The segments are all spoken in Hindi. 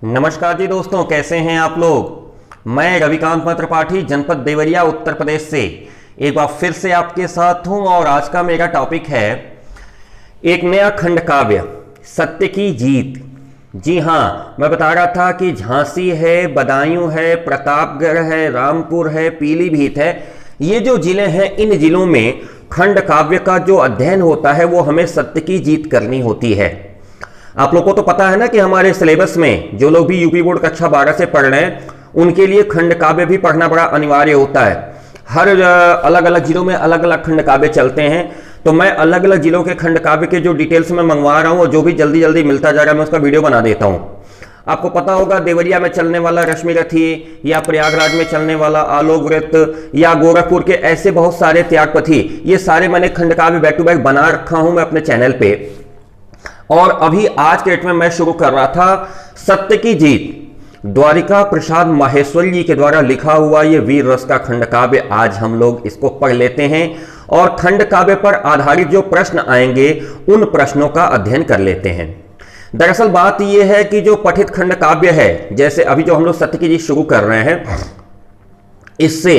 नमस्कार जी दोस्तों, कैसे हैं आप लोग। मैं रविकांत त्रिपाठी जनपद देवरिया उत्तर प्रदेश से एक बार फिर से आपके साथ हूं और आज का मेरा टॉपिक है एक नया खंड काव्य, सत्य की जीत। जी हाँ, मैं बता रहा था कि झांसी है, बदायूं है, प्रतापगढ़ है, रामपुर है, पीलीभीत है। ये जो जिले हैं, इन जिलों में खंड काव्य का जो अध्ययन होता है वो हमें सत्य की जीत करनी होती है। आप लोगों को तो पता है ना कि हमारे सिलेबस में जो लोग भी यूपी बोर्ड कक्षा 12 से पढ़ रहे हैं उनके लिए खंड काव्य भी पढ़ना बड़ा अनिवार्य होता है। हर अलग अलग जिलों में अलग अलग खंड काव्य चलते हैं, तो मैं अलग अलग जिलों के खंड काव्य के जो डिटेल्स में मंगवा रहा हूं और जो भी जल्दी जल्दी मिलता जा रहा है मैं उसका वीडियो बना देता हूं। आपको पता होगा देवरिया में चलने वाला रश्मि रथी, या प्रयागराज में चलने वाला आलोक व्रत, या गोरखपुर के ऐसे बहुत सारे त्यागपथी, ये सारे मैंने खंड काव्य बैक टू बैक बना रखा हूं मैं अपने चैनल पे। और अभी आज के डेट में मैं शुरू कर रहा था सत्य की जीत, द्वारिका प्रसाद माहेश्वरी जी के द्वारा लिखा हुआ ये वीर रस का खंड काव्य। आज हम लोग इसको पढ़ लेते हैं और खंड काव्य पर आधारित जो प्रश्न आएंगे उन प्रश्नों का अध्ययन कर लेते हैं। दरअसल बात यह है कि जो पठित खंड काव्य है, जैसे अभी जो हम लोग सत्य की जीत शुरू कर रहे हैं, इससे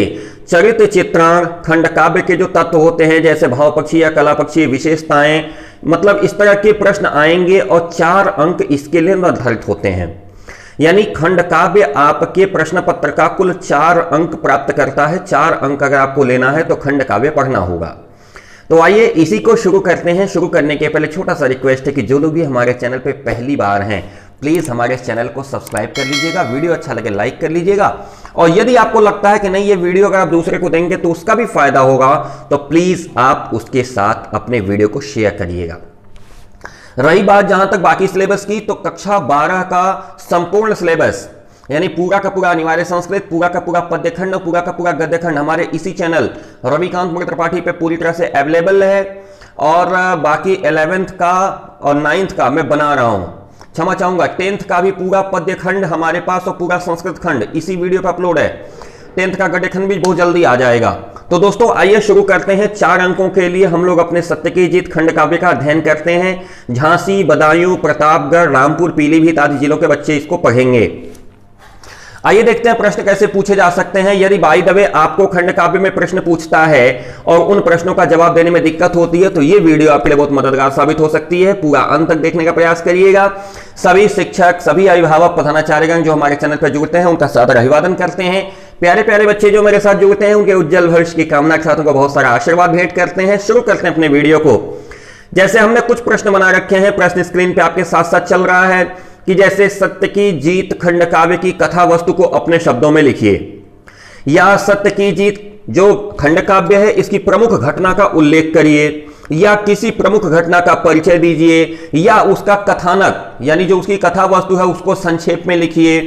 चरित्र चित्रण खंड काव्य के जो तत्व होते हैं जैसे भाव पक्षी या कला पक्षी विशेषताएं, मतलब इस तरह के प्रश्न आएंगे और 4 अंक इसके लिए निर्धारित होते हैं। यानी खंड काव्य आपके प्रश्न पत्र का कुल 4 अंक प्राप्त करता है। 4 अंक अगर आपको लेना है तो खंड काव्य पढ़ना होगा। तो आइए इसी को शुरू करते हैं। शुरू करने के पहले छोटा सा रिक्वेस्ट है कि जो लोग भी हमारे चैनल पे पहली बार हैं प्लीज हमारे इस चैनल को सब्सक्राइब कर लीजिएगा, वीडियो अच्छा लगे लाइक कर लीजिएगा, और यदि आपको लगता है कि नहीं ये वीडियो अगर आप दूसरे को देंगे तो उसका भी फायदा होगा तो प्लीज आप उसके साथ अपने वीडियो को शेयर करिएगा। रही बात जहां तक बाकी सिलेबस की, तो कक्षा 12 का संपूर्ण सिलेबस यानी पूरा का पूरा अनिवार्य संस्कृत, पूरा का पूरा पद्यखंड और पूरा का पूरा गद्यखंड हमारे इसी चैनल रविकांत त्रिपाठी पे पूरी तरह से अवेलेबल है। और बाकी 11th का और 9th का मैं बना रहा हूं, क्षमा चाहूंगा 10th का भी पूरा पद्यखंड हमारे पास और पूरा संस्कृत खंड इसी वीडियो पर अपलोड है। 10th का गद्यखंड भी बहुत जल्दी आ जाएगा। तो दोस्तों आइए शुरू करते हैं। 4 अंकों के लिए हम लोग अपने सत्य की जीत खंड काव्य का अध्ययन करते हैं। झांसी, बदायूं, प्रतापगढ़, रामपुर, पीलीभीत आदि जिलों के बच्चे इसको पढ़ेंगे। आइए देखते हैं प्रश्न कैसे पूछे जा सकते हैं। यदि बाय द वे आपको खंड काव्य में प्रश्न पूछता है और उन प्रश्नों का जवाब देने में दिक्कत होती है तो ये वीडियो आपके लिए बहुत मददगार साबित हो सकती है। पूरा अंत तक देखने का प्रयास करिएगा। सभी शिक्षक, सभी अभिभावक, प्रधानाचार्यगण जो हमारे चैनल पर जुड़ते हैं उनका सादर अभिवादन करते हैं। प्यारे प्यारे बच्चे जो मेरे साथ जुड़ते हैं उनके उज्जवल भविष्य की कामना के साथ उनको बहुत सारा आशीर्वाद भेंट करते हैं। शुरू करते हैं अपने वीडियो को। जैसे हमने कुछ प्रश्न बना रखे हैं, प्रश्न स्क्रीन पे आपके साथ साथ चल रहा है कि जैसे सत्य की जीत खंड काव्य की कथा वस्तु को अपने शब्दों में लिखिए, या सत्य की जीत जो खंड काव्य है इसकी प्रमुख घटना का उल्लेख करिए, या किसी प्रमुख घटना का परिचय दीजिए, या उसका कथानक यानी जो उसकी कथा वस्तु है उसको संक्षेप में लिखिए।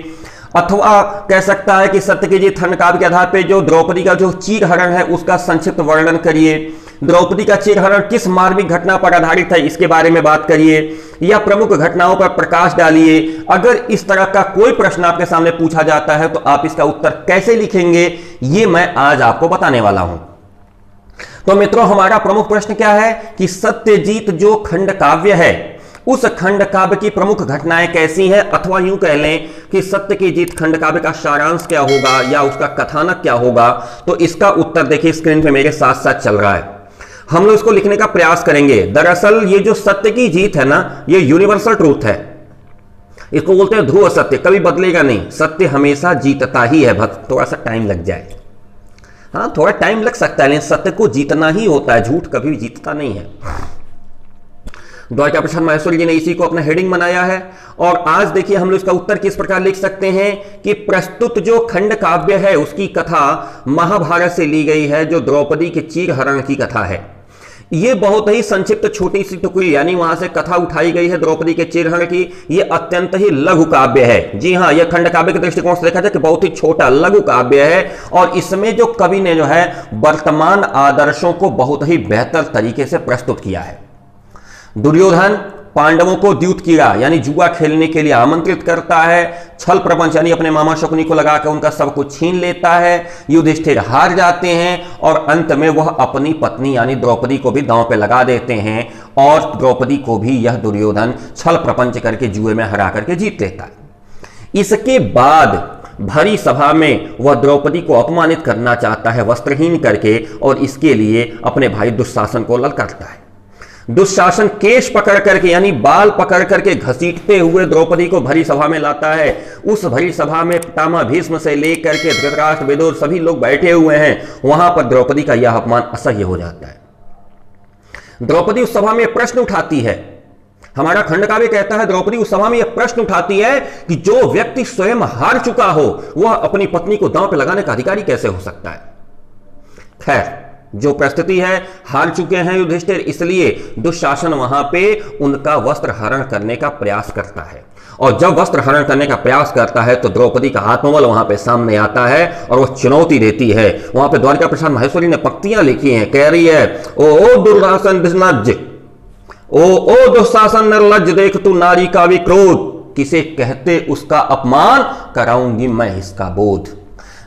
अथवा कह सकता है कि सत्य की जीत खंड काव्य के आधार पर जो द्रौपदी का जो चीरहरण है उसका संक्षिप्त वर्णन करिए। द्रौपदी का चीरहरण किस मार्मिक घटना पर आधारित है इसके बारे में बात करिए, या प्रमुख घटनाओं पर प्रकाश डालिए। अगर इस तरह का कोई प्रश्न आपके सामने पूछा जाता है तो आप इसका उत्तर कैसे लिखेंगे ये मैं आज आपको बताने वाला हूं। तो मित्रों, हमारा प्रमुख प्रश्न क्या है कि सत्यजीत जो खंड काव्य है उस खंड काव्य की प्रमुख घटनाएं कैसी हैं, अथवा यूं कह लें कि सत्य की जीत खंड काव्य का सारांश क्या होगा या उसका कथानक क्या होगा। तो इसका उत्तर देखिए स्क्रीन पे मेरे साथ साथ चल रहा है। हम लोग इसको लिखने का प्रयास करेंगे। दरअसल ये जो सत्य की जीत है ना, ये यूनिवर्सल ट्रूथ है। इसको बोलते हैं ध्रुव सत्य, कभी बदलेगा नहीं। सत्य हमेशा जीतता ही है, बस थोड़ा सा टाइम लग जाए। हाँ, थोड़ा टाइम लग सकता है लेकिन सत्य को जीतना ही होता है, झूठ कभी भी जीतता नहीं है। द्वारिका प्रसाद माहेश्वरी जी ने इसी को अपना हेडिंग बनाया है। और आज देखिए हम लोग इसका उत्तर किस प्रकार लिख सकते हैं कि प्रस्तुत जो खंड काव्य है उसकी कथा महाभारत से ली गई है, जो द्रौपदी के चीरहरण की कथा है। ये बहुत ही संक्षिप्त छोटी सी टुकड़ी यानी वहां से कथा उठाई गई है द्रौपदी के चीरहरण की। ये अत्यंत ही लघु काव्य है। जी हाँ, यह खंड काव्य के दृष्टिकोण से देखा जाए कि बहुत ही छोटा लघु काव्य है, और इसमें जो कवि ने जो है वर्तमान आदर्शों को बहुत ही बेहतर तरीके से प्रस्तुत किया है। दुर्योधन पांडवों को द्यूत कीड़ा यानी जुआ खेलने के लिए आमंत्रित करता है। छल प्रपंच यानी अपने मामा शकुनी को लगाकर उनका सब कुछ छीन लेता है। युधिष्ठिर हार जाते हैं और अंत में वह अपनी पत्नी यानी द्रौपदी को भी दांव पे लगा देते हैं, और द्रौपदी को भी यह दुर्योधन छल प्रपंच करके जुए में हरा करके जीत लेता है। इसके बाद भरी सभा में वह द्रौपदी को अपमानित करना चाहता है वस्त्रहीन करके, और इसके लिए अपने भाई दुशासन को ललकारता है। दुशासन केश पकड़ करके यानी बाल पकड़ करके घसीटते हुए द्रौपदी को भरी सभा में लाता है। उस भरी सभा में पितामह भीष्म से लेकर के धृतराष्ट्र, विदुर सभी लोग बैठे हुए हैं। वहां पर द्रौपदी का यह अपमान असह्य हो जाता है। द्रौपदी उस सभा में प्रश्न उठाती है, हमारा खंडकाव्य कहता है द्रौपदी उस सभा में यह प्रश्न उठाती है कि जो व्यक्ति स्वयं हार चुका हो वह अपनी पत्नी को दांव पे लगाने का अधिकारी कैसे हो सकता है। खैर, जो परिस्थिति है, हार चुके हैं युधिष्ठिर, इसलिए दुशासन वहां पे उनका वस्त्र हरण करने का प्रयास करता है। और जब वस्त्र हरण करने का प्रयास करता है तो द्रौपदी का आत्मबल वहां पे सामने आता है और वह चुनौती देती है। वहां पे द्वारिका प्रसाद माहेश्वरी ने पंक्तियां लिखी हैं, कह रही है, ओ दुर्शासन निर्लज्ज, ओ दुशासन निर्लज्ज, देख तू नारी का विक्रोध, किसे कहते उसका अपमान, कराऊंगी मैं इसका बोध।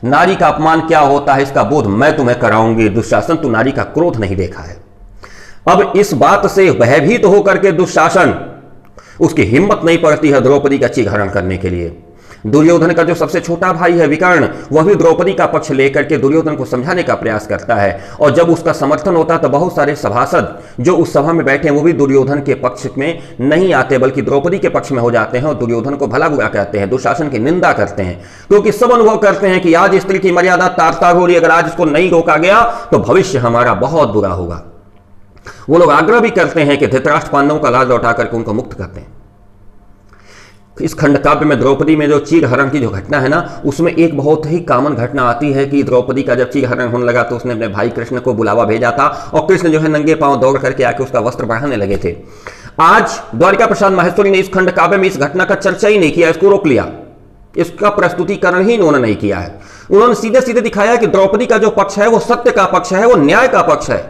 नारी का अपमान क्या होता है इसका बोध मैं तुम्हें कराऊंगी। दुशासन, तू नारी का क्रोध नहीं देखा है। अब इस बात से भयभीत होकर के दुशासन, उसकी हिम्मत नहीं पड़ती है द्रौपदी का चीरहरण करने के लिए। दुर्योधन का जो सबसे छोटा भाई है विकर्ण, वह भी द्रौपदी का पक्ष लेकर के दुर्योधन को समझाने का प्रयास करता है। और जब उसका समर्थन होता है तो बहुत सारे सभासद जो उस सभा में बैठे हैं वो भी दुर्योधन के पक्ष में नहीं आते, बल्कि द्रौपदी के पक्ष में हो जाते हैं और दुर्योधन को भला बुरा कहते हैं, दुशासन की निंदा करते हैं। क्योंकि सब अनुभव करते हैं कि आज स्त्री की मर्यादा तार तार हो रही है, अगर आज इसको नहीं रोका गया तो भविष्य हमारा बहुत बुरा होगा। वो लोग आग्रह भी करते हैं कि धृतराष्ट्र पांडवों का लाज लौटा करके उनको मुक्त करते हैं। इस खंड काव्य में द्रौपदी में जो चीरहरण की जो घटना है ना, उसमें एक बहुत ही कॉमन घटना आती है कि द्रौपदी का जब चीरहरण होने लगा तो उसने अपने भाई कृष्ण को बुलावा भेजा था और कृष्ण जो है नंगे पांव दौड़ करके आके उसका वस्त्र बढ़ाने लगे थे। आज द्वारिका प्रसाद माहेश्वरी ने इस खंड काव्य में इस घटना का चर्चा ही नहीं किया, इसको रोक लिया, इसका प्रस्तुतिकरण ही उन्होंने नहीं किया है। उन्होंने सीधे सीधे दिखाया कि द्रौपदी का जो पक्ष है वो सत्य का पक्ष है, वो न्याय का पक्ष है,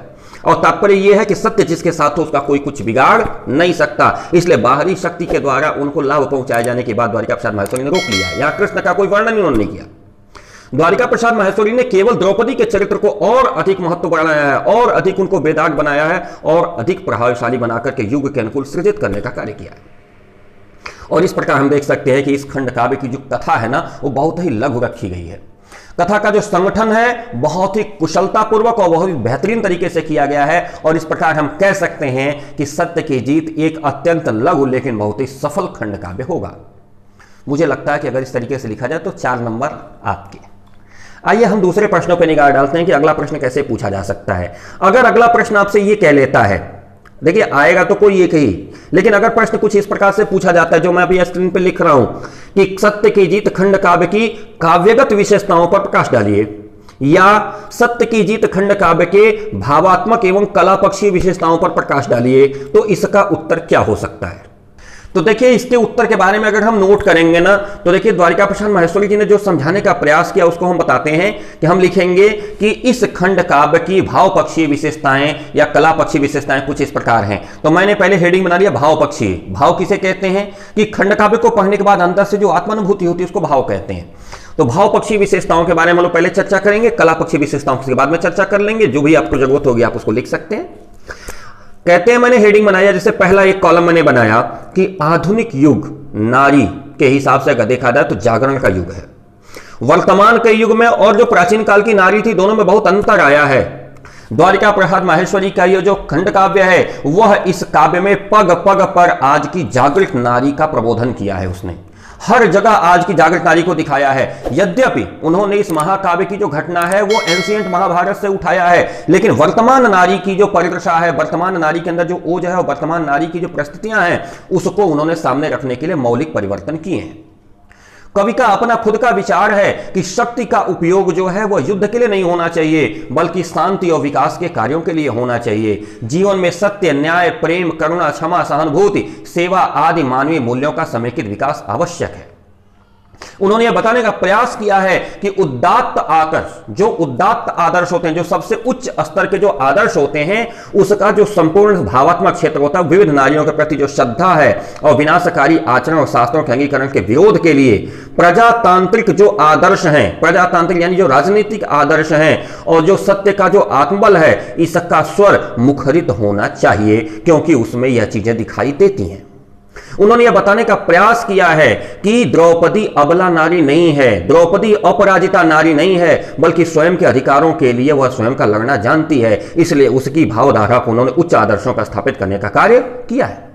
और तात्पर्य यह है कि सत्य जिसके साथ हो उसका कोई कुछ बिगाड़ नहीं सकता। इसलिए बाहरी शक्ति के द्वारा उनको लाभ पहुंचाए जाने के बाद द्वारिका प्रसाद माहेश्वरी ने रोक लिया। यहां कृष्ण का कोई वर्णन उन्होंने नहीं किया। द्वारिका प्रसाद माहेश्वरी ने केवल द्रौपदी के चरित्र को और अधिक महत्व बढ़ाया है, और अधिक उनको बेदाग बनाया है, और अधिक प्रभावशाली बनाकर के युग के अनुकूल सृजित करने का कार्य किया है। और इस प्रकार हम देख सकते हैं कि इस खंड काव्य की जो कथा है ना, वो बहुत ही लघु रखी गई है। कथा का जो संगठन है बहुत ही कुशलतापूर्वक और बहुत ही बेहतरीन तरीके से किया गया है, और इस प्रकार हम कह सकते हैं कि सत्य की जीत एक अत्यंत लघु लेकिन बहुत ही सफल खंड काव्य होगा। मुझे लगता है कि अगर इस तरीके से लिखा जाए तो 4 नंबर आपके। आइए हम दूसरे प्रश्नों पर निगाह डालते हैं कि अगला प्रश्न कैसे पूछा जा सकता है। अगर अगला प्रश्न आपसे यह कह लेता है, देखिए आएगा तो कोई एक ही, लेकिन अगर प्रश्न कुछ इस प्रकार से पूछा जाता है जो मैं अभी स्क्रीन पर लिख रहा हूं कि सत्य की जीत खंड काव्य की काव्यगत विशेषताओं पर प्रकाश डालिए, या सत्य की जीत खंड काव्य के भावात्मक एवं कला पक्षीय विशेषताओं पर प्रकाश डालिए, तो इसका उत्तर क्या हो सकता है। तो देखिए इसके उत्तर के बारे में अगर हम नोट करेंगे ना, तो देखिए द्वारिका प्रसाद माहेश्वरी जी ने जो समझाने का प्रयास किया उसको हम बताते हैं कि हम लिखेंगे कि इस खंड काव्य की भाव पक्षीय विशेषताएं या कला पक्षी विशेषताएं कुछ इस प्रकार हैं। तो मैंने पहले हेडिंग बना लिया भाव पक्षी। भाव किसे कहते हैं कि खंड काव्य को पढ़ने के बाद अंदर से जो आत्मानुभूति होती है उसको भाव कहते हैं। तो भाव पक्षी विशेषताओं के बारे में हम लोग पहले चर्चा करेंगे, कला पक्षी विशेषताओं के बाद में चर्चा कर लेंगे। जो भी आपको जरूरत होगी आप उसको लिख सकते हैं। कहते हैं मैंने हेडिंग बनाया, जैसे पहला एक कॉलम मैंने बनाया कि आधुनिक युग नारी के हिसाब से अगर देखा जाए तो जागरण का युग है। वर्तमान के युग में और जो प्राचीन काल की नारी थी दोनों में बहुत अंतर आया है। द्वारिका प्रसाद माहेश्वरी का ये जो खंड काव्य है वह इस काव्य में पग पग पर आज की जागृत नारी का प्रबोधन किया है। उसने हर जगह आज की जागृत नारी को दिखाया है। यद्यपि उन्होंने इस महाकाव्य की जो घटना है वो एंशिएंट महाभारत से उठाया है, लेकिन वर्तमान नारी की जो परिदृशा है, वर्तमान नारी के अंदर जो ओज है और वर्तमान नारी की जो परिस्थितियां हैं उसको उन्होंने सामने रखने के लिए मौलिक परिवर्तन किए हैं। कवि का अपना खुद का विचार है कि शक्ति का उपयोग जो है वह युद्ध के लिए नहीं होना चाहिए, बल्कि शांति और विकास के कार्यों के लिए होना चाहिए। जीवन में सत्य, न्याय, प्रेम, करुणा, क्षमा, सहानुभूति, सेवा आदि मानवीय मूल्यों का समेकित विकास आवश्यक है। उन्होंने यह बताने का प्रयास किया है कि उदात्त आदर्श, जो उदात्त आदर्श होते हैं, जो सबसे उच्च स्तर के जो आदर्श होते हैं, उसका जो संपूर्ण भावात्मक क्षेत्र होता है विविध नारियों के प्रति जो श्रद्धा है और विनाशकारी आचरण और शास्त्रों के अंगीकरण के विरोध के लिए प्रजातांत्रिक जो आदर्श हैं, प्रजातांत्रिक यानी जो राजनीतिक आदर्श हैं और जो सत्य का जो आत्मबल है, इसका स्वर मुखरित होना चाहिए, क्योंकि उसमें यह चीजें दिखाई देती हैं। उन्होंने यह बताने का प्रयास किया है कि द्रौपदी अबला नारी नहीं है, द्रौपदी अपराजिता नारी नहीं है, बल्कि स्वयं के अधिकारों के लिए वह स्वयं का लड़ना जानती है। इसलिए उसकी भावधारा को उन्होंने उच्च आदर्शों पर स्थापित करने का कार्य किया है।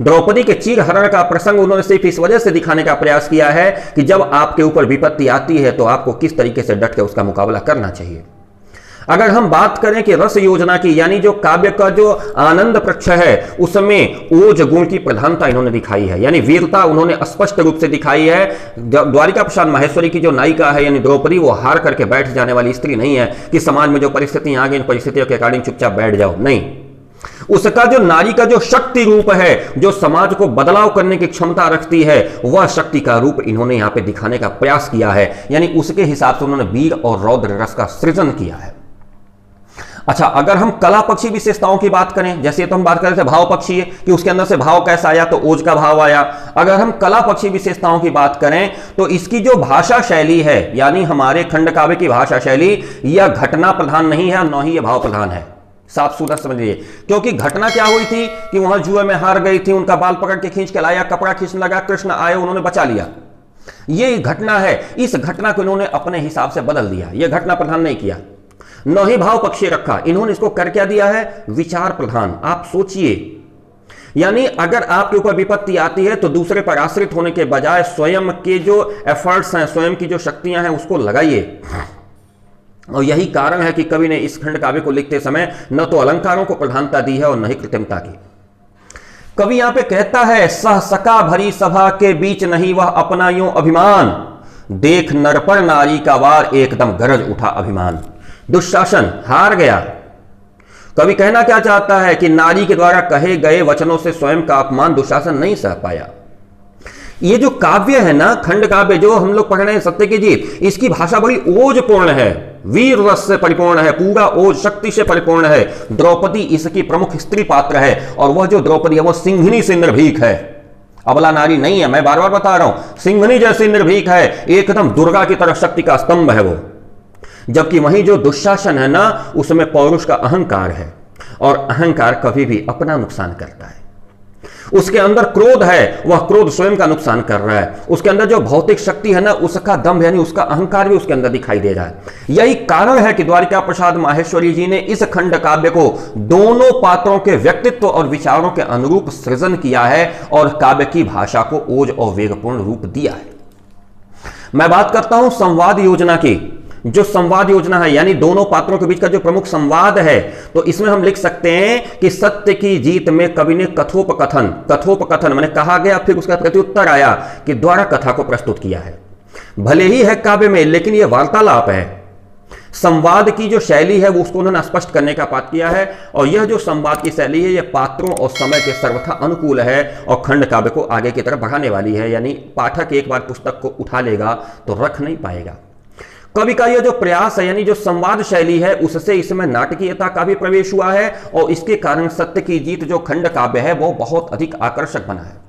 द्रौपदी के चीरहरण का प्रसंग उन्होंने सिर्फ इस वजह से दिखाने का प्रयास किया है कि जब आपके ऊपर विपत्ति आती है तो आपको किस तरीके से डट के उसका मुकाबला करना चाहिए। अगर हम बात करें कि रस योजना की, यानी जो काव्य का जो आनंद पक्ष है, उसमें ओज गुण की प्रधानता इन्होंने दिखाई है, यानी वीरता उन्होंने स्पष्ट रूप से दिखाई है। द्वारिका प्रसाद माहेश्वरी की जो नायिका है यानी द्रौपदी, वो हार करके बैठ जाने वाली स्त्री नहीं है कि समाज में जो परिस्थितियां आ गई इन परिस्थितियों के अकॉर्डिंग चुपचाप बैठ जाओ, नहीं। उसका जो नारी का जो शक्ति रूप है, जो समाज को बदलाव करने की क्षमता रखती है, वह शक्ति का रूप इन्होंने यहां पे दिखाने का प्रयास किया है। यानी उसके हिसाब से उन्होंने वीर और रौद्र रस का सृजन किया है। अच्छा, अगर हम कला पक्षी विशेषताओं की बात करें, जैसे तो हम बात कर रहे थे भाव पक्षी कि उसके अंदर से भाव कैसा आया, तो ओज का भाव आया। अगर हम कला पक्षी विशेषताओं की बात करें तो इसकी जो भाषा शैली है, यानी हमारे खंड काव्य की भाषा शैली, यह घटना प्रधान नहीं है, न ही यह भाव प्रधान है। साफ सुथरा समझिए, क्योंकि घटना क्या हुई थी कि वहां जुए में हार गई थी, उनका बाल पकड़ के खींच के लाया, कपड़ा खींचने लगा, कृष्ण आए, उन्होंने बचा लिया। ये घटना है। इस घटना को इन्होंने अपने हिसाब से बदल दिया, यह घटना प्रधान नहीं किया, न ही भाव पक्षी रखा। इन्होंने इसको कर क्या दिया है, विचार प्रधान। आप सोचिए, यानी अगर आपके ऊपर विपत्ति आती है तो दूसरे पर आश्रित होने के बजाय स्वयं के जो एफर्ट्स हैं, स्वयं की जो शक्तियां हैं, उसको लगाइए। और यही कारण है कि कवि ने इस खंड काव्य को लिखते समय न तो अलंकारों को प्रधानता दी है और न ही कृत्रिमता की। कवि यहां पे कहता है, सह सका भरी सभा के बीच नहीं वह अपना यूं अभिमान, देख नरपर नारी का वार एकदम गरज उठा अभिमान। दुशासन हार गया। कवि कहना क्या चाहता है कि नारी के द्वारा कहे गए वचनों से स्वयं का अपमान दुशासन नहीं सह पाया। ये जो काव्य है ना, खंड काव्य जो हम लोग पढ़ रहे हैं सत्य की जीत, इसकी भाषा बड़ी ओजपूर्ण है, वीर रस से परिपूर्ण है, पूरा ओज शक्ति से परिपूर्ण है। द्रौपदी इसकी प्रमुख स्त्री पात्र है, और वह जो द्रौपदी है वो सिंघनी से निर्भीक है, अबला नारी नहीं है। मैं बार बार बता रहा हूं, सिंघनी जैसी निर्भीक है, एकदम दुर्गा की तरह शक्ति का स्तंभ है वो। जबकि वहीं जो दुशासन है ना, उसमें पौरुष का अहंकार है, और अहंकार कभी भी अपना नुकसान करता है। उसके अंदर क्रोध है, वह क्रोध स्वयं का नुकसान कर रहा है। उसके अंदर जो भौतिक शक्ति है ना, उसका दम्भ यानी उसका अहंकार भी उसके अंदर दिखाई दे रहा है। यही कारण है कि द्वारिका प्रसाद माहेश्वरी जी ने इस खंड काव्य को दोनों पात्रों के व्यक्तित्व और विचारों के अनुरूप सृजन किया है और काव्य की भाषा को ओज और वेगपूर्ण रूप दिया है। मैं बात करता हूं संवाद योजना की। जो संवाद योजना है, यानी दोनों पात्रों के बीच का जो प्रमुख संवाद है, तो इसमें हम लिख सकते हैं कि सत्य की जीत में कवि ने कथोपकथन माने कहा गया, फिर उसका प्रत्युत्तर आया कि द्वारा कथा को प्रस्तुत किया है। भले ही है काव्य में, लेकिन यह वार्तालाप है। संवाद की जो शैली है वो उसको उन्होंने स्पष्ट करने का पाठ किया है, और यह जो संवाद की शैली है, यह पात्रों और समय के सर्वथा अनुकूल है और खंड काव्य को आगे की तरफ बढ़ाने वाली है। यानी पाठक एक बार पुस्तक को उठा लेगा तो रख नहीं पाएगा। कवि का यह जो प्रयास है, यानी जो संवाद शैली है, उससे इसमें नाटकीयता का भी प्रवेश हुआ है, और इसके कारण सत्य की जीत जो खंड काव्य है वो बहुत अधिक आकर्षक बना है।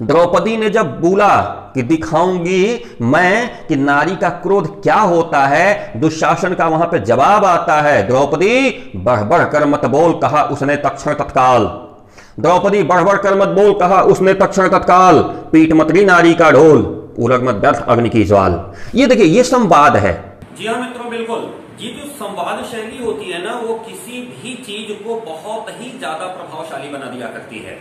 द्रौपदी ने जब बोला कि दिखाऊंगी मैं कि नारी का क्रोध क्या होता है, दुशासन का वहां पे जवाब आता है, द्रौपदी बढ़ बढ़ कर मत बोल, कहा उसने तत्क्षण तत्काल। द्रौपदी बढ़ बढ़ कर मत बोल, कहा उसने तत्क्षण तत्काल, पीट मत ली नारी का ढोल, उलग मत व्यर्थ अग्नि की ज्वाल। ये देखिए, ये संवाद है। जी हाँ मित्रों, बिल्कुल। ये जो संवाद शैली होती है ना, वो किसी भी चीज को बहुत ही ज्यादा प्रभावशाली बना दिया करती है।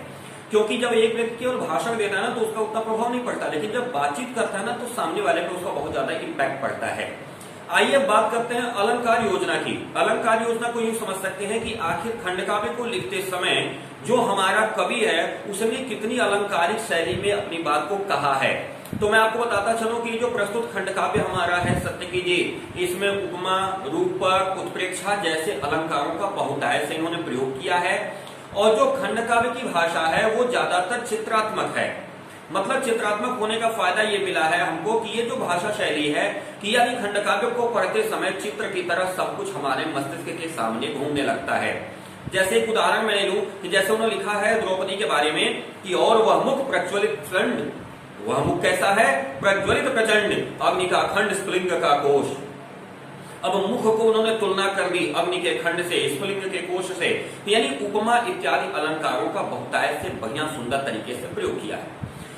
क्योंकि जब एक व्यक्ति केवल भाषण देता है ना, तो उसका उतना प्रभाव नहीं पड़ता, लेकिन जब बातचीत करता है ना, तो सामने वाले पे उसका बहुत ज्यादा इम्पैक्ट पड़ता है। आइए बात करते हैं अलंकार योजना की। अलंकार योजना को यूं समझ सकते हैं कि आखिर खंड काव्य को लिखते समय जो हमारा कवि है, उसने कितनी अलंकारिक शैली में अपनी बात को कहा है। तो मैं आपको बताता चलूं कि जो प्रस्तुत खंड काव्य हमारा है सत्य की जीत, इसमें उपमा, रूपक, उत्प्रेक्षा जैसे अलंकारों का बहुतायत से इन्होंने प्रयोग किया है। और जो खंड काव्य की भाषा है वो ज्यादातर चित्रात्मक है। मतलब चित्रात्मक होने का फायदा ये मिला है हमको कि ये जो भाषा शैली है कि यानी खंड काव्य को पढ़ते समय चित्र की तरह सब कुछ हमारे मस्तिष्क के सामने घूमने लगता है। जैसे एक उदाहरण मैं लूं कि जैसे उन्होंने लिखा है द्रौपदी के बारे में कि और वह मुख प्रज्वलित प्रचंड, वह मुख कैसा है, प्रज्वलित प्रचंड, अग्नि का अखंड स्फुलिंग का कोश। अब मुख को उन्होंने तुलना कर दी अग्नि के खंड से, स्फुलिंग के कोश से, यानी उपमा इत्यादि अलंकारों का बहुतायत से बढ़िया सुंदर तरीके से प्रयोग किया है।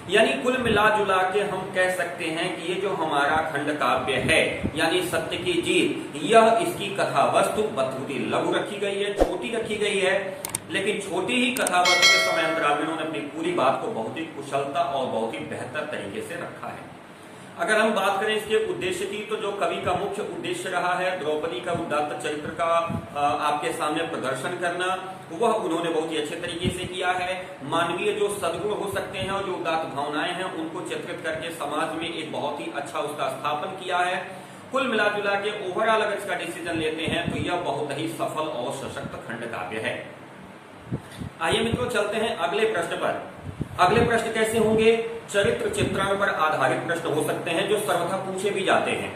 यानी कुल मिला जुला के हम कह सकते हैं कि ये जो हमारा खंड काव्य है यानी सत्य की जीत, यह इसकी कथा वस्तु बहुत ही लघु रखी गई है, छोटी रखी गई है, लेकिन छोटी ही कथा वस्तु के समय अंतराल में उन्होंने अपनी पूरी बात को बहुत ही कुशलता और बहुत ही बेहतर तरीके से रखा है। अगर हम बात करें इसके उद्देश्य की, तो जो कवि का मुख्य उद्देश्य रहा है द्रौपदी का उदात्त चरित्र का आपके सामने प्रदर्शन करना, वह उन्होंने बहुत ही अच्छे तरीके से किया है। मानवीय जो सद्गुण हो सकते हैं और जो उदात्त भावनाएं हैं उनको चित्रित करके समाज में एक बहुत ही अच्छा उसका स्थापन किया है। कुल मिला जुला के ओवरऑल अगर इसका डिसीजन लेते हैं तो यह बहुत ही सफल और सशक्त खंड काव्य है। आइए मित्रों चलते हैं अगले प्रश्न पर। अगले प्रश्न कैसे होंगे? चरित्र चित्रण पर आधारित प्रश्न हो सकते हैं जो सर्वथा पूछे भी जाते हैं,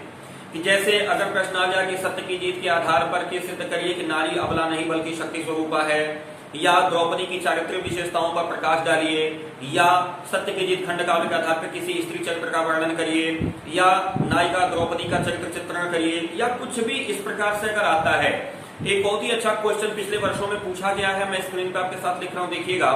कि जैसे अगर प्रश्न आ जाए कि सत्य की जीत के आधार पर के सिद्ध करिए कि नारी अबला नहीं बल्कि शक्ति स्वरूपा है, या द्रौपदी की चारित्रिक विशेषताओं पर प्रकाश डालिए, या सत्य की जीत खंड काव्य के आधार पर किसी स्त्री चरित्र का वर्णन करिए, या नायिका द्रौपदी का चरित्र चित्रण करिए, या कुछ भी इस प्रकार से अगर आता है। एक बहुत ही अच्छा क्वेश्चन पिछले वर्षों में पूछा गया है, मैं स्क्रीन पर आपके साथ लिख रहा हूं, देखिएगा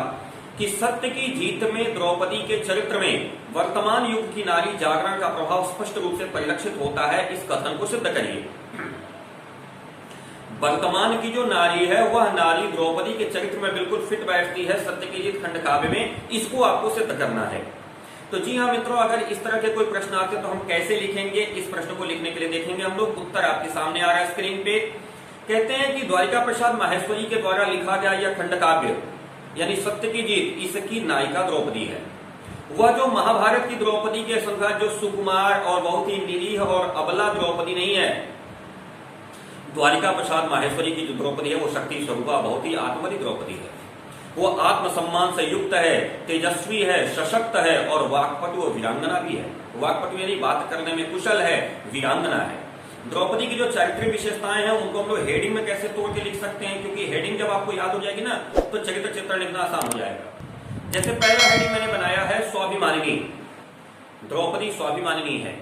कि सत्य की जीत में द्रौपदी के चरित्र में वर्तमान युग की नारी जागरण का प्रभाव स्पष्ट रूप से परिलक्षित होता है, इस कथन को सिद्ध करिए। वर्तमान की जो नारी है वह नारी द्रौपदी के चरित्र में बिल्कुल फिट बैठती है सत्य की जीत खंड काव्य में, इसको आपको सिद्ध करना है। तो जी हाँ मित्रों, अगर इस तरह के कोई प्रश्न आते हैं तो हम कैसे लिखेंगे? इस प्रश्न को लिखने के लिए देखेंगे हम लोग, उत्तर आपके सामने आ रहा है स्क्रीन पे। कहते हैं कि द्वारिका प्रसाद माहेश्वरी के द्वारा लिखा गया यह खंड काव्य यानी सत्य की जीत, इसकी नायिका द्रौपदी है। वह जो महाभारत की द्रौपदी के संसार जो सुकुमार और बहुत ही निरीह और अबला द्रौपदी नहीं है, द्वारिका प्रसाद माहेश्वरी की जो द्रौपदी है वो शक्ति स्वरूपा बहुत ही आत्मवती द्रौपदी है। वो आत्मसम्मान से युक्त है, तेजस्वी है, सशक्त है और वाक्पटु और वीरांगना भी है। वाक्पटु यानी बात करने में कुशल है, वीरांगना है। द्रौपदी की जो चारित्रिक विशेषताएं हैं उनको हम लोग हेडिंग में कैसे तोड़ के लिख सकते हैं, क्योंकि हेडिंग जब आपको याद हो जाएगी ना तो चरित्र चित्रण लिखना आसान हो जाएगा। जैसे पहला हेडिंग मैंने बनाया है स्वाभिमानिनी। द्रौपदी स्वाभिमानिनी है,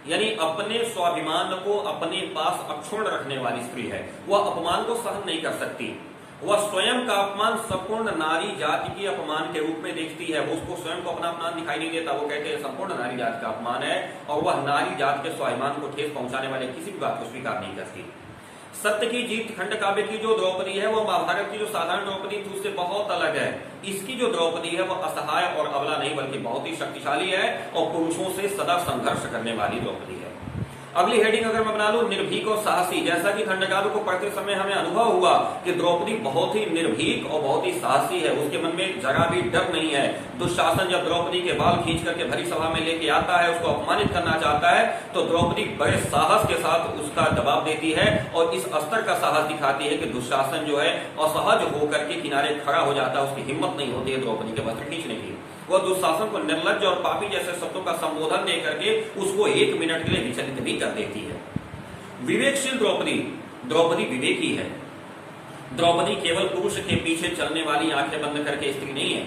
यानी अपने स्वाभिमान को अपने पास अक्षुण्ण रखने वाली स्त्री है। वह अपमान को सहन नहीं कर सकती। वह स्वयं का अपमान संपूर्ण नारी जाति के अपमान के रूप में देखती है। वो उसको स्वयं को अपना अपमान दिखाई नहीं देता। वो कहते हैं संपूर्ण नारी जाति का अपमान है, और वह नारी जाति के स्वाभिमान को ठेस पहुंचाने वाले किसी भी बात को स्वीकार नहीं करती। सत्य की जीत खंड काव्य की जो द्रौपदी है वह महाभारत की जो साधारण द्रौपदी थी उससे बहुत अलग है। इसकी जो द्रौपदी है वह असहाय और अबला नहीं बल्कि बहुत ही शक्तिशाली है और पुरुषों से सदा संघर्ष करने वाली द्रौपदी है। अगली हेडिंग अगर मैं बना लूं निर्भीक और साहसी, जैसा कि खंड काव्य को पढ़ते समय हमें अनुभव हुआ कि द्रौपदी बहुत ही निर्भीक और बहुत ही साहसी है। उसके मन में जरा भी डर नहीं है। दुशासन जब द्रौपदी के बाल खींच करके भरी सभा में लेके आता है, उसको अपमानित करना चाहता है, तो द्रौपदी बड़े साहस के साथ उसका जवाब देती है और इस स्तर का साहस दिखाती है कि दुशासन जो है असहज होकर के किनारे खड़ा हो जाता है। उसकी हिम्मत नहीं होती है द्रौपदी के वस्त्र खींचने की। वह दुशासन को निर्लज्ज और पापी जैसे शब्दों का संबोधन दे करके उसको 1 मिनट के लिए विचलित भी कर देती है। विवेकशील द्रौपदी, द्रौपदी विवेकी है। द्रौपदी केवल पुरुष के पीछे चलने वाली आंखें बंद करके स्त्री नहीं है।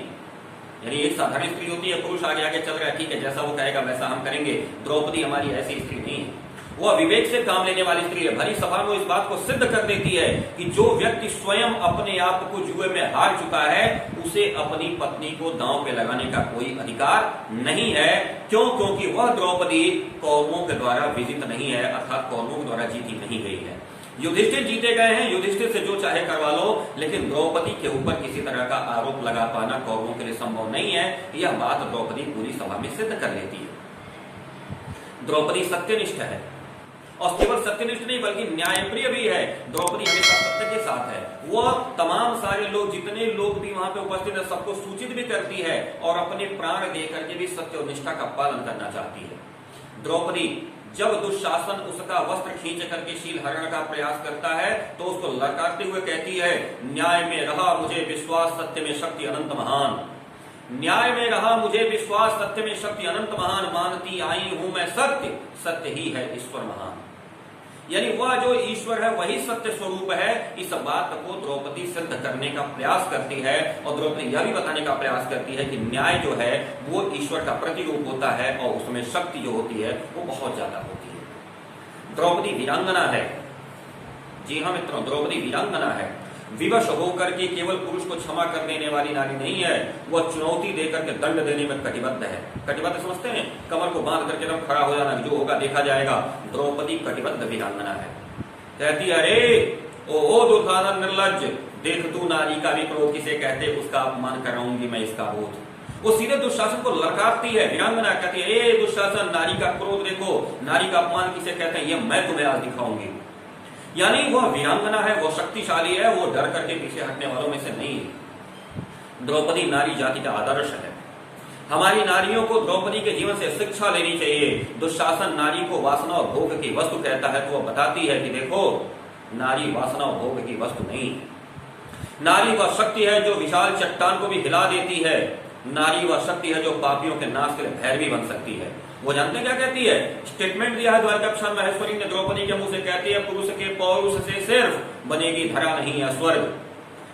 यानी एक साधारण स्त्री होती है, पुरुष आगे आगे चल रहा है, ठीक है जैसा वो कहेगा वैसा हम करेंगे। द्रौपदी हमारी ऐसी स्त्री नहीं है। वह विवेक से काम लेने वाली स्त्री है। भरी सभा में इस बात को सिद्ध कर देती है कि जो व्यक्ति स्वयं अपने आप को जुए में हार चुका है उसे अपनी पत्नी को दांव पे लगाने का कोई अधिकार नहीं है। क्यों? क्योंकि वह द्रौपदी कौरवों के द्वारा विजित नहीं है, अर्थात कौरवों के द्वारा जीती नहीं गई है। युधिष्ठिर जीते गए हैं, युधिष्ठिर से जो चाहे करवा लो, लेकिन द्रौपदी के ऊपर किसी तरह का आरोप लगा पाना कौरवों के लिए संभव नहीं है। यह बात द्रौपदी पूरी सभा में सिद्ध कर लेती है। द्रौपदी सत्यनिष्ठ है, और केवल सत्यनिष्ठ नहीं बल्कि न्यायप्रिय भी है। द्रौपदी हमेशा सत्य के साथ है। वह तमाम सारे लोग, जितने लोग भी वहां पे उपस्थित है, सबको सूचित भी करती है और अपने प्राण दे करके भी सत्य और निष्ठा का पालन करना चाहती है। द्रौपदी जब दुशासन उसका वस्त्र खींच करके शील हरण का प्रयास करता है तो उसको ललकारते हुए कहती है, न्याय में रहा मुझे विश्वास, सत्य में शक्ति अनंत महान। न्याय में रहा मुझे विश्वास, सत्य में शक्ति अनंत महान। मानती आई हूं मैं सत्य, सत्य ही है ईश्वर महान। यानी वह जो ईश्वर है वही सत्य स्वरूप है। इस बात को द्रौपदी सिद्ध करने का प्रयास करती है और द्रौपदी यह भी बताने का प्रयास करती है कि न्याय जो है वो ईश्वर का प्रतिरूप होता है और उसमें शक्ति जो होती है वो बहुत ज्यादा होती है। द्रौपदी वीरांगना है। जी हाँ मित्रों, द्रौपदी वीरांगना है। विवश होकर के केवल पुरुष को क्षमा कर देने वाली नारी नहीं है, वह चुनौती देकर के दंड देने में कटिबद्ध है। कटिबद्ध समझते हैं, कमर को बांध करके एकदम खड़ा हो जाना, जो होगा देखा जाएगा। द्रौपदी कटिबद्ध वीरांगना है। कहती अरे ओ दुर्योधन निर्लज्ज, देख तू नारी का भी क्रोध किसे कहते, उसका अपमान कराऊंगी मैं इसका बोध। वो सीधे दुशासन को ललकारती है। वीरांगना कहती है ए दुशासन, नारी का क्रोध देखो, नारी का अपमान किसे कहते हैं, ये मैं तुम्हें आज दिखाऊंगी। यानी वह वीरांगना है, वो शक्तिशाली है, वो डर करके पीछे हटने वालों में से नहीं है। द्रौपदी नारी जाति का आदर्श है। हमारी नारियों को द्रौपदी के जीवन से शिक्षा लेनी चाहिए। दुशासन नारी को वासना और भोग की वस्तु कहता है, तो वह बताती है कि देखो नारी वासना और भोग की वस्तु नहीं। नारी वह शक्ति है जो विशाल चट्टान को भी हिला देती है। नारी वह शक्ति है जो पापियों के नाश के लिए भैरवी बन सकती है। वो जानते क्या कहती है? स्टेटमेंट दिया है द्वारकाक्षण महेश्वरी ने द्रौपदी के मुंह से, कहती है पुरुष के पौरुष से सिर्फ बनेगी धरा नहीं है स्वर्ग।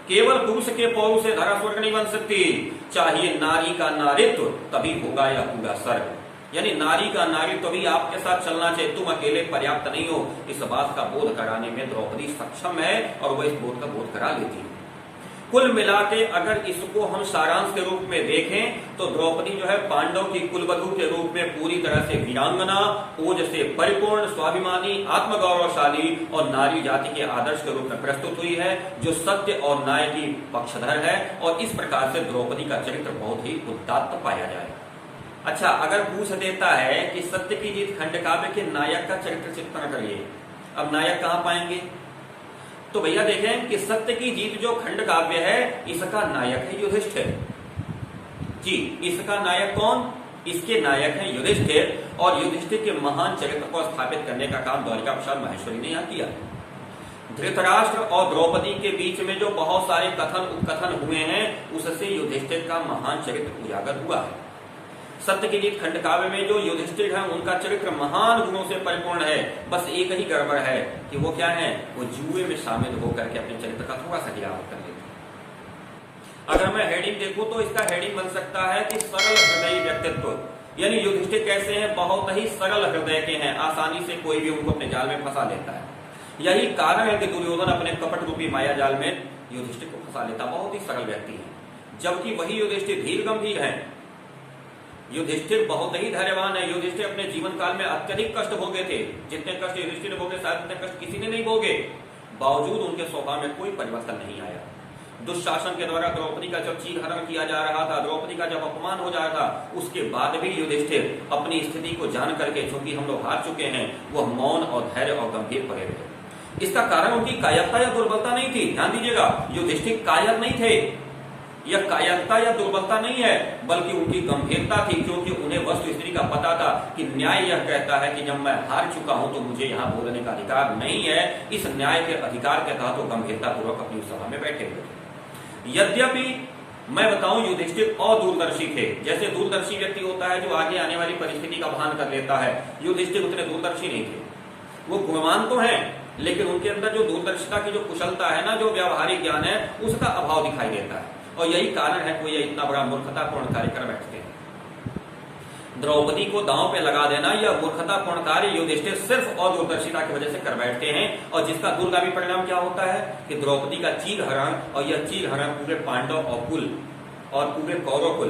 केवल पुरुष के पौरुष से धरा स्वर्ग नहीं बन सकती, चाहिए नारी का नारित्व, तभी होगा यह पूरा स्वर्ग। यानी नारी का नारित्व भी आपके साथ चलना चाहिए, तुम अकेले पर्याप्त नहीं हो। इस बात का बोध कराने में द्रौपदी सक्षम है और वह इस बोध का बोध करा लेती है। कुल मिला के अगर इसको हम सारांश के रूप में देखें तो द्रौपदी जो है पांडव की कुलवधू के रूप में पूरी तरह से वीरांगना, ओज से परिपूर्ण, स्वाभिमानी, आत्मगौरवशाली और नारी जाति के आदर्श के रूप में प्रस्तुत हुई है, जो सत्य और न्याय की पक्षधर है। और इस प्रकार से द्रौपदी का चरित्र बहुत ही उदात्त पाया जाए। अच्छा, अगर पूछ देता है कि सत्य की जीत खंडकाव्य के नायक का चरित्र चित्रण करिए, अब नायक कहां पाएंगे? तो भैया देखें कि सत्य की जीत जो खंड काव्य है, इसका नायक है युधिष्ठिर जी। इसका नायक कौन? इसके नायक है युधिष्ठिर। और युधिष्ठिर के महान चरित्र को स्थापित करने का काम द्वारिकाक्षण महेश्वरी ने यहां किया। धृतराष्ट्र और द्रौपदी के बीच में जो बहुत सारे कथन उपकथन हुए हैं, उससे युधिष्ठिर का महान चरित्र उजागर हुआ है। सत्य की जीत खंड काव्य में जो युधिष्ठिर है, उनका चरित्र महान गुणों से परिपूर्ण है। बस एक ही गड़बड़ है कि वो क्या है, वो जुए में शामिल होकर के अपने चरित्र का थोड़ा सा गिरावट कर लेते हैं। अगर मैं हेडिंग देखूं तो इसका हेडिंग बन सकता है कि सरल हृदय व्यक्तित्व। यानी युधिष्ठिर कैसे हैं? बहुत ही सरल हृदय के हैं, आसानी से कोई भी उनको अपने जाल में फंसा लेता है। यही कारण है कि दुर्योधन अपने कपट रूपी माया जाल में युधिष्ठिर को फंसा लेता। बहुत ही सरल व्यक्ति है, जबकि वही युधिष्ठिर धीर गंभीर है। युधिष्ठिर बहुत ही धैर्यवान है। युधिष्ठिर अपने जीवन काल में अत्यधिक कष्ट भोगे थे। जितने कष्ट युधिष्ठिर ने भोगे, शायद उतने कष्ट किसी ने नहीं भोगे। बावजूद उनके स्वभाव में कोई परिवर्तन नहीं आया। दुशासन के द्वारा द्रौपदी का जब चीरहरण किया जा रहा था, द्रौपदी का जब अपमान हो जा रहा था, उसके बाद भी युधिष्ठिर अपनी स्थिति को जान करके, चूंकि हम लोग हार चुके हैं, वह मौन और धैर्य और गंभीर पड़े रहे। इसका कारण उनकी कायरता या दुर्बलता नहीं थी। ध्यान दीजिएगा, युधिष्ठिर कायर नहीं थे। यह कायरता या दुर्बलता नहीं है, बल्कि उनकी गंभीरता थी, क्योंकि उन्हें वस्तु स्थिति का पता था कि न्याय यह कहता है कि जब मैं हार चुका हूं तो मुझे यहां बोलने का अधिकार नहीं है। इस न्याय के अधिकार के तहत वो गंभीरता पूर्वक अपनी सभा में बैठे हुए थे। यद्यपि मैं बताऊं, युधिष्ठिर अदूरदर्शी थे। जैसे दूरदर्शी व्यक्ति होता है जो आगे आने वाली परिस्थिति का भान कर लेता है, युधिष्ठिर उतने दूरदर्शी नहीं थे। वो गुणवान तो हैं, लेकिन उनके अंदर जो दूरदर्शिता की जो कुशलता है ना, जो व्यावहारिक ज्ञान है, उसका अभाव दिखाई देता है। और यही कारण है कि ये इतना बड़ा मूर्खतापूर्ण कार्य कर बैठते हैं। द्रौपदी को दांव पे लगा देना यह मूर्खतापूर्ण कार्य युधिष्ठिर सिर्फ अदूरदर्शिता की वजह से कर बैठते हैं। और जिसका दूरगामी परिणाम क्या होता है कि द्रौपदी का चीरहरण, और यह चीरहरण पूरे पांडव और कुल और पूरे कौरव कुल,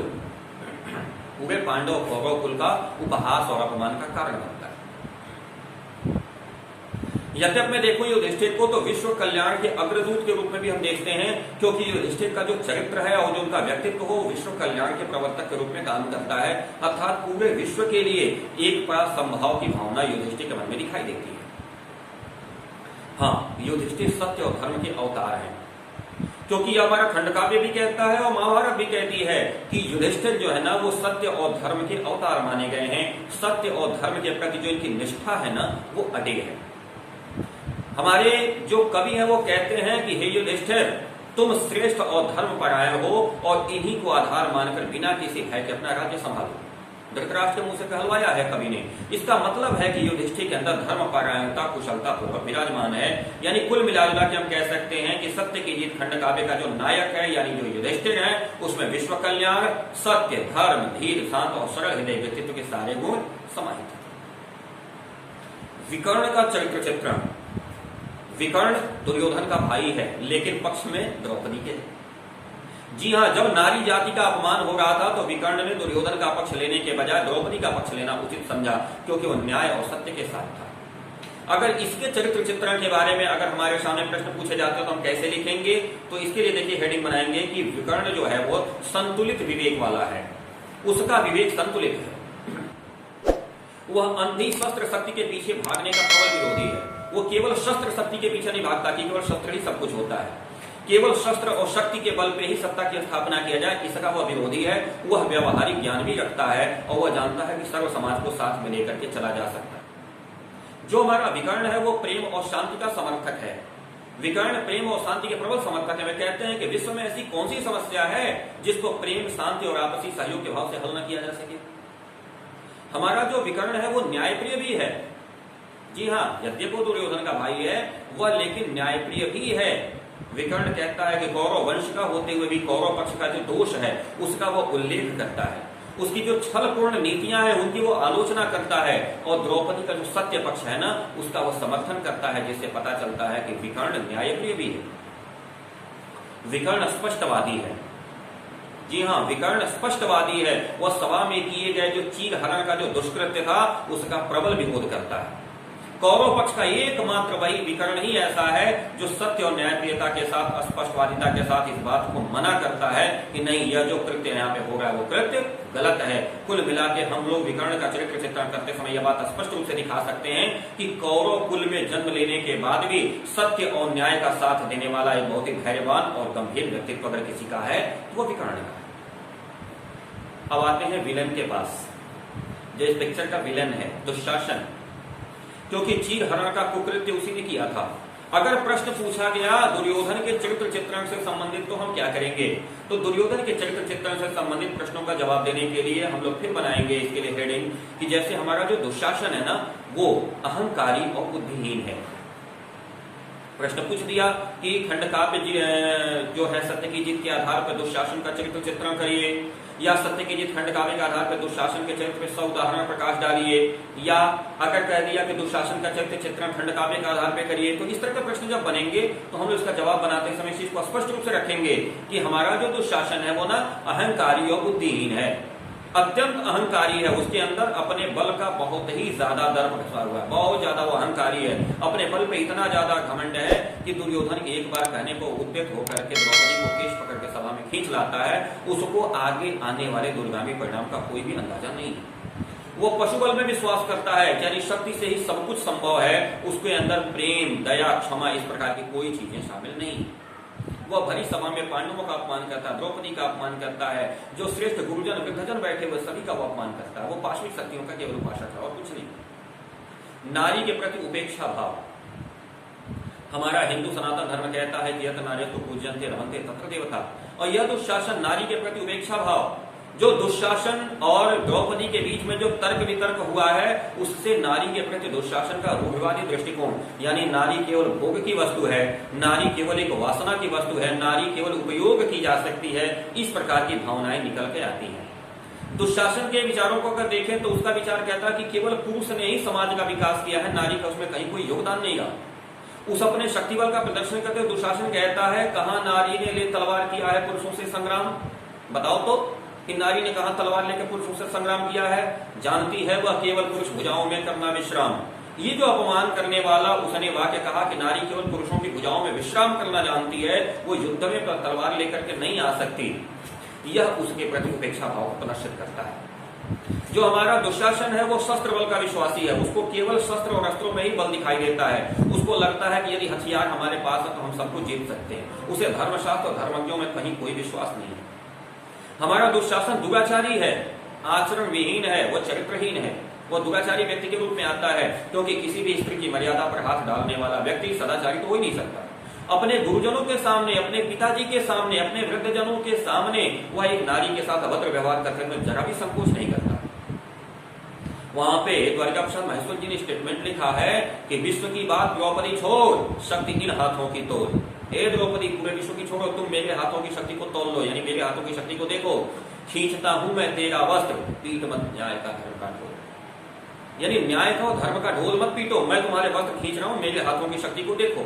पूरे पांडव और कौरव कुल का उपहास और अपमान का कारण बनता है। यद्यप मैं देखूं युधिष्ठिर को तो विश्व कल्याण के अग्रदूत के रूप में भी हम देखते हैं, क्योंकि युधिष्ठिर का जो चरित्र है और जो उनका व्यक्तित्व हो, विश्व कल्याण के प्रवर्तक के रूप में काम करता है। अर्थात पूरे विश्व के लिए एक बड़ा संभाव की भावना युधिष्ठिर के मन में दिखाई देती है। हाँ, युधिष्ठिर सत्य और धर्म के अवतार हैं, क्योंकि हमारा खंडकाव्य भी कहता है और महाभारत भी कहती है कि युधिष्ठिर जो है ना, वो सत्य और धर्म के अवतार माने गए हैं। सत्य और धर्म के प्रति जो इनकी निष्ठा है ना, वो अडिग है। हमारे जो कवि हैं वो कहते हैं कि हे युधिष्ठिर, तुम श्रेष्ठ और धर्मपरायण हो और इन्हीं को आधार मानकर बिना किसी भय के अपना राज्य संभालो। धृतराष्ट्र के मुंह से कहलवाया है कवि ने। इसका मतलब है कि युधिष्ठिर के अंदर धर्मपरायणता, कुशलता पूर्वक विराजमान है। यानी कुल मिलाजुला के हम कह सकते हैं कि सत्य की जीत खंड काव्य का जो नायक है, यानी जो युधिष्ठिर है, उसमें विश्व कल्याण, सत्य, धर्म, धीर, शांत और सरल हृदय व्यक्तित्व के सारे गुण समाहित हैं। विकर्ण का चरित्र चित्रण। विकर्ण दुर्योधन का भाई है, लेकिन पक्ष में द्रौपदी के है। जी हाँ, जब नारी जाति का अपमान हो रहा था तो विकर्ण ने दुर्योधन का पक्ष लेने के बजाय द्रौपदी का पक्ष लेना उचित समझा, क्योंकि वो न्याय और सत्य के साथ था। अगर इसके चरित्र चित्रण के बारे में अगर हमारे सामने प्रश्न पूछे जाते हैं तो हम कैसे लिखेंगे, तो इसके लिए देखिए हेडिंग बनाएंगे कि विकर्ण जो है वो संतुलित विवेक वाला है, उसका विवेक संतुलित है। वह अंधी शस्त्र शक्ति के पीछे भागने का प्रबल विरोधी है। वो केवल शस्त्र शक्ति के पीछे नहीं भागता कि केवल शस्त्र ही सब कुछ होता है, केवल शस्त्र और शक्ति के बल पे ही सत्ता की स्थापना किया जाए, इसका वह विरोधी है। वह व्यवहारिक ज्ञान भी रखता है और वह जानता है कि सर्व समाज को साथ में लेकर के चला जा सकता है। जो हमारा विकर्ण है वो प्रेम और शांति का समर्थक है। विकर्ण प्रेम और शांति के प्रबल समर्थक है। वे कहते हैं कि विश्व में ऐसी कौन सी समस्या है जिसको प्रेम, शांति और आपसी सहयोग के भाव से हल न किया जा सके। हमारा जो विकर्ण है वो न्यायप्रिय भी है। जी हाँ, यद्यपि वो दुर्योधन का भाई है वह, लेकिन न्यायप्रिय भी है। विकर्ण कहता है कि कौरव वंश का होते हुए भी कौरव पक्ष का जो दोष है उसका वो उल्लेख करता है, उसकी जो छलपूर्ण नीतियां हैं उनकी वो आलोचना करता है, और द्रौपदी का जो सत्य पक्ष है ना उसका वो समर्थन करता है, जिससे पता चलता है कि विकर्ण न्यायप्रिय भी है। विकर्ण स्पष्टवादी है। जी हाँ, विकर्ण स्पष्टवादी है। वह सभा में किए गए जो चीर हरण का जो दुष्कृत्य था उसका प्रबल विरोध करता है। कौरव पक्ष का एकमात्र वही विकर्ण ही ऐसा है जो सत्य और न्यायप्रियता के साथ, स्पष्टवादिता के साथ इस बात को मना करता है कि नहीं, यह जो कृत्य यहाँ पे हो रहा है वो कृत्य गलत है। कुल मिला के हम लोग विकर्ण का चरित्र चित्रण करते समय यह बात स्पष्ट रूप से दिखा सकते हैं कि कौरव कुल में जन्म लेने के बाद भी सत्य और न्याय का साथ देने वाला एक बहुत ही धैर्यवान और गंभीर व्यक्तित्व अगर किसी का है तो वो विकर्ण का है। अब आते हैं विलन के पास। जो इस पिक्चर का विलन है दुशासन, क्योंकि चीर हरण का कुकृत्य उसी ने किया था। अगर प्रश्न पूछा गया दुर्योधन के चरित्र चित्रण से संबंधित तो हम क्या करेंगे, तो दुर्योधन के चरित्र चित्रण से संबंधित प्रश्नों का जवाब देने के लिए हम लोग फिर बनाएंगे इसके लिए हेडिंग कि जैसे हमारा जो दुशासन है ना वो अहंकारी और बुद्धिहीन है। प्रश्न पूछ दिया कि खंडकाव्य जो है सत्य की जीत के आधार पर दुशासन का चरित्र चित्रण करिए, या सत्य की जीत खंडकाव्य के आधार पर दुशासन के चरित्र पर 100 उदाहरण प्रकाश डालिए, या अगर कह दिया कि दुशासन का चरित्र चित्रण खंडकाव्य के आधार पर करिए। तो इस तरह के प्रश्न जब बनेंगे तो हम इसका जवाब बनाते समय इस चीज को स्पष्ट रूप से रखेंगे कि हमारा जो दुशासन है वो ना अहंकारी और बुद्धिहीन है, अत्यंत अहंकारी है। उसके अंदर अपने बल का बहुत ही ज्यादा दर्प घसा हुआ है, बहुत ज्यादा वो अहंकारी है। अपने बल पे इतना ज्यादा घमंड है कि दुर्योधन एक बार कहने को उद्यत होकर के द्रौपदी को केश पकड़ के सभा में खींच लाता है। उसको आगे आने वाले दुर्गामी परिणाम का कोई भी अंदाजा नहीं है। वो पशुबल में विश्वास करता है, यानी शक्ति से ही सब कुछ संभव है। उसके अंदर प्रेम, दया, क्षमा इस प्रकार की कोई चीजें शामिल नहीं। वह भरी सभा में पांडवों का अपमान करता है, द्रौपदी का अपमान करता है, जो श्रेष्ठ गुरुजन वृद्धजन बैठे हुए सभी का वो अपमान करता है। वो पाशविक शक्तियों का केवल उपासक है और कुछ नहीं। नारी के प्रति उपेक्षा भाव। हमारा हिंदू सनातन धर्म कहता है कि यत नार्यस्तु पूज्यन्ते रमन्ते तत्र देवता, और यह दुशासन नारी के प्रति उपेक्षा भाव। जो दुशासन और द्रौपदी के बीच में जो तर्क वितर्क हुआ है उससे नारी के प्रति दुशासन का रूढ़िवादी दृष्टिकोण, यानी नारी केवल भोग की वस्तु है, नारी केवल एक वासना की वस्तु है, नारी केवल उपयोग की जा सकती है, इस प्रकार की भावनाएं निकल के आती हैं। दुशासन के विचारों को अगर देखें तो उसका विचार कहता है कि केवल पुरुष ने ही समाज का विकास किया है, नारी का उसमें कहीं कोई योगदान नहीं रहा। उस अपने शक्ति बल का प्रदर्शन करते हुए दुशासन कहता है कहां नारी ने ले तलवार किया है पुरुषों से संग्राम, बताओ तो कि नारी ने कहा तलवार लेकर पुरुषों से संग्राम किया है। जानती है वह केवल पुरुष भुजाओं में करना विश्राम। ये जो अपमान करने वाला उसने वाक्य कहा कि नारी केवल पुरुषों की भुजाओं में विश्राम करना जानती है, वो युद्ध में तलवार लेकर के नहीं आ सकती। यह उसके प्रति उपेक्षा भाव को प्रदर्शित करता है। जो हमारा दुशासन है वो शस्त्र बल का विश्वासी है, उसको केवल शस्त्र और अस्त्रों में ही बल दिखाई देता है। उसको लगता है कि यदि हथियार हमारे पास है तो हम सबको जीत सकते हैं। उसे धर्मशास्त्र और धर्मज्ञों में कहीं कोई विश्वास नहीं है। हमारा दुशासन दुराचारी है, आचरण विहीन है, वो चरित्रहीन है। वो दुराचारी व्यक्ति के रूप में आता है क्योंकि किसी भी स्त्री की मर्यादा पर हाथ डालने वाला व्यक्ति सदाचारी तो हो ही नहीं सकता। अपने गुरुजनों के सामने, अपने पिताजी के सामने, अपने वृद्धजनों के सामने वह एक नारी के साथ अभद्र व्यवहार करते हुए जरा भी संकोच नहीं करता। वहां पे द्वारिका प्रसाद महेश्वर जी ने स्टेटमेंट लिखा है कि विश्व की बात द्रौपदी छोड़, शक्ति इन हाथों की तोड़। हे द्रौपदी, पूरे विश्व की छोड़ो, तुम मेरे हाथों की शक्ति को तोल लो, यानी मेरे हाथों की शक्ति को देखो। खींचता हूं मैं तेरा वस्त्र, पीठ मत न्याय का धर्म काटो। यानी न्याय का और धर्म का ढोल मत पीटो, मैं तुम्हारे वस्त्र खींच रहा हूं, मेरे हाथों की शक्ति को देखो।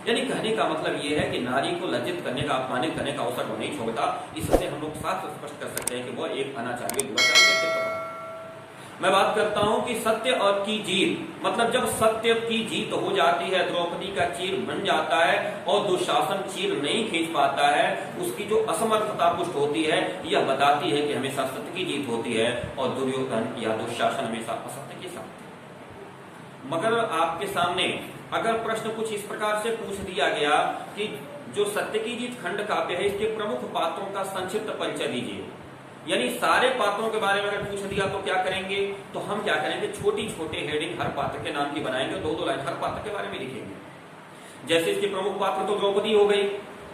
यानी कहने का मतलब यह है कि नारी को लज्जित करने का, अपमानित करने का अवसर वो नहीं छोड़ता। इससे हम लोग साफ स्पष्ट कर सकते हैं कि वह एक अनाचारी दुराचारी व्यक्तित्व है। मैं बात करता हूं कि सत्य और की जीत, मतलब जब सत्य की जीत हो जाती है, द्रौपदी का चीर बन जाता है और दुशासन चीर नहीं खींच पाता है, उसकी जो असमर्थता पुष्ट होती है, यह बताती है कि हमेशा सत्य की जीत होती है और दुर्योधन या दुशासन हमेशा असत्य के साथ। मगर आपके सामने अगर प्रश्न कुछ इस प्रकार से पूछ दिया गया कि जो सत्य की जीत खंड काव्य है, इसके प्रमुख पात्रों का संक्षिप्त परिचय दीजिए, यानी सारे पात्रों के बारे में अगर पूछ दिया तो क्या करेंगे? तो हम क्या करेंगे, छोटी छोटे हेडिंग हर पात्र के नाम की बनाएंगे, दो दो लाइन हर पात्र के बारे में लिखेंगे। जैसे इसके प्रमुख पात्र तो द्रौपदी हो गई,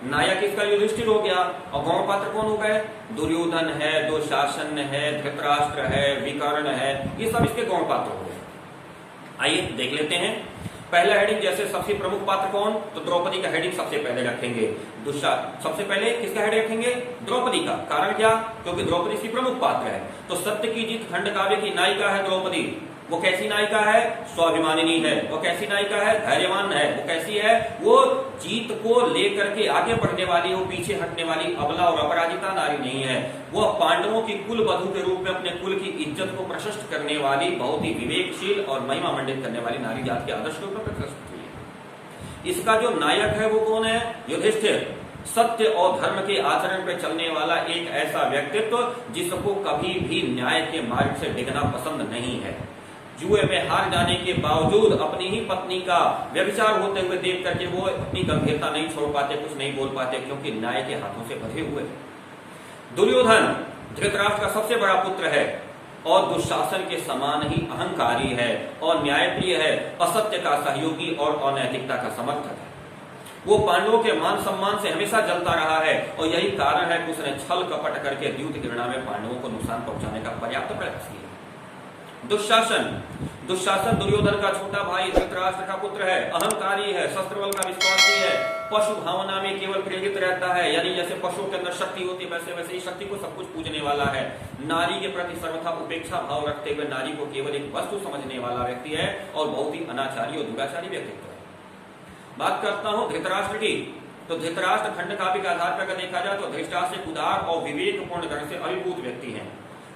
नायक इसका युधिष्ठिर हो गया, और गौण पात्र कौन हो गए? दुर्योधन है, दुशासन है, धृतराष्ट्र है, विकर्ण है, ये सब इसके गौण पात्र हो गए। आइए देख लेते हैं। पहला हेडिंग, जैसे सबसे प्रमुख पात्र कौन, तो द्रौपदी का हेडिंग सबसे पहले रखेंगे। सबसे पहले किसका हेडिंग रखेंगे? द्रौपदी का। कारण क्या? क्योंकि द्रौपदी इसकी प्रमुख पात्र है। तो सत्य की जीत खंड काव्य की नायिका है द्रौपदी। वो कैसी नायिका है? स्वाभिमानिनी है। वो कैसी नायिका है? धैर्यवान है। वो कैसी है? वो जीत को लेकर के आगे बढ़ने वाली, वो पीछे हटने वाली अबला और अपराजिता नारी नहीं है। वो पांडवों की कुल वधू के रूप में अपने कुल की इज्जत को प्रशस्त करने वाली, बहुत ही विवेकशील और महिमा मंडित करने वाली नारी जात के आदर्श रूप में प्रशस्त हुई है। इसका जो नायक है वो कौन है? युधिष्ठिर। सत्य और धर्म के आचरण पर चलने वाला एक ऐसा व्यक्तित्व जिसको कभी भी न्याय के मार्ग से डिगना पसंद नहीं है। जुए में हार जाने के बावजूद अपनी ही पत्नी का व्यभिचार होते हुए देख करके वो अपनी गंभीरता नहीं छोड़ पाते, कुछ नहीं बोल पाते, क्योंकि न्याय के हाथों से बंधे हुए। दुर्योधन धृतराष्ट्र का सबसे बड़ा पुत्र है और दुशासन के समान ही अहंकारी है और न्यायप्रिय है, असत्य का सहयोगी और अनैतिकता का समर्थक है। वो पांडवों के मान सम्मान से हमेशा जलता रहा है और यही कारण है कि उसने छल कपट करके द्यूत घृणा में पांडवों को नुकसान पहुंचाने का पर्याप्त प्रयास किया। दुशासन दुर्योधन का छोटा भाई, धृतराष्ट्र का पुत्र है, अहंकारी है, शस्त्र बल का विश्वासी है, पशु भावना में केवल प्रेरित रहता है, यानी जैसे पशुओं के अंदर शक्ति होती है वैसे वैसे ही शक्ति को सब कुछ पूजने वाला है। नारी के प्रति सर्वथा उपेक्षा भाव रखते हुए नारी को केवल एक वस्तु समझने वाला व्यक्ति है और बहुत ही अनाचारी और दुराचारी व्यक्तित्व है। बात करता हूं धृतराष्ट्र की, तो धृतराष्ट्र खंड काव्य के आधार पर अगर देखा जाए तो धृतराष्ट्र से उदार और विवेकपूर्ण ढंग से अभिभूत व्यक्ति हैं।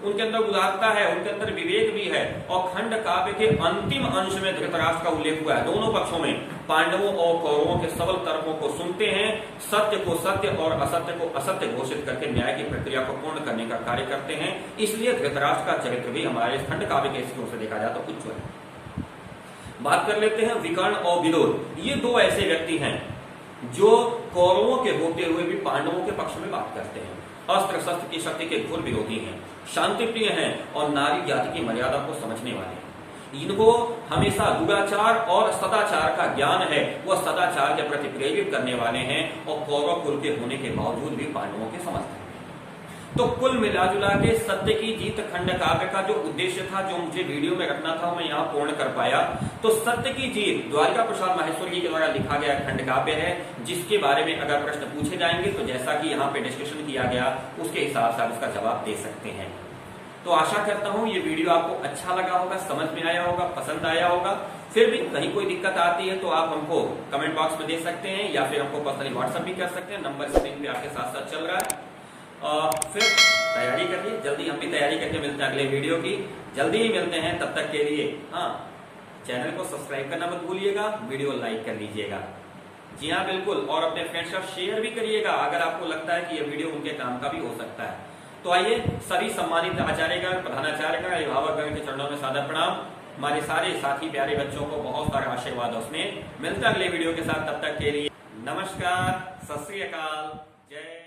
उनके अंदर उदारता है, उनके अंदर विवेक भी है और खंड काव्य के अंतिम अंश में धृतराष्ट्र का उल्लेख हुआ है। दोनों पक्षों में, पांडवों और कौरवों के सबल तर्कों को सुनते हैं, सत्य को सत्य और असत्य को असत्य घोषित करके न्याय की प्रक्रिया को पूर्ण करने का कार्य करते हैं। इसलिए धृतराष्ट्र का चरित्र भी हमारे खंड काव्य के स्त्रों से देखा जाए तो उच्च है। बात कर लेते हैं विकर्ण और विदुर। ये दो ऐसे व्यक्ति हैं जो कौरवों के होते हुए भी पांडवों के पक्ष में बात करते हैं, अस्त्र शस्त्र की शक्ति के घोर विरोधी हैं, शांति प्रिय हैं और नारी जाति की मर्यादा को समझने वाले हैं। इनको हमेशा दुराचार और सदाचार का ज्ञान है, वह सदाचार के प्रति प्रेरित करने वाले हैं और कौरव कुल के होने के बावजूद भी पांडवों के समर्थक हैं। तो कुल मिलाजुला के सत्य की जीत खंड काव्य का जो उद्देश्य था, जो मुझे वीडियो में रखना था, मैं यहाँ पूर्ण कर पाया। तो सत्य की जीत द्वारिका प्रसाद माहेश्वर जी के द्वारा लिखा गया खंड काव्य है, जिसके बारे में अगर प्रश्न पूछे जाएंगे तो जैसा कि यहाँ पे डिस्कशन किया गया उसके हिसाब से आप इसका जवाब दे सकते हैं। तो आशा करता हूँ ये वीडियो आपको अच्छा लगा होगा, समझ में आया होगा, पसंद आया होगा। फिर भी कहीं कोई दिक्कत आती है तो आप हमको कमेंट बॉक्स में दे सकते हैं या फिर हमको पर्सनली व्हाट्सएप भी कर सकते हैं। नंबर स्क्रीन पे आपके साथ साथ चल रहा है। फिर तैयारी करिए, जल्दी हम भी तैयारी करके मिलते हैं अगले वीडियो की। जल्दी ही मिलते हैं, तब तक के लिए हाँ, चैनल को सब्सक्राइब करना मत भूलिएगा, वीडियो लाइक कर लीजिएगा। जी हाँ बिल्कुल, और अपने फ्रेंड्स का शेयर भी करिएगा अगर आपको लगता है कि यह वीडियो उनके काम का भी हो सकता है। तो आइए, सभी सम्मानित आचार्यगण, प्रधानाचार्यगण, अभिभावकगण के चरणों में सादर प्रणाम। हमारे सारे साथी प्यारे बच्चों को बहुत सारा आशीर्वाद और स्नेह। मिलते हैं अगले वीडियो के साथ, तब तक के लिए नमस्कार, सत श्री अकाल, जय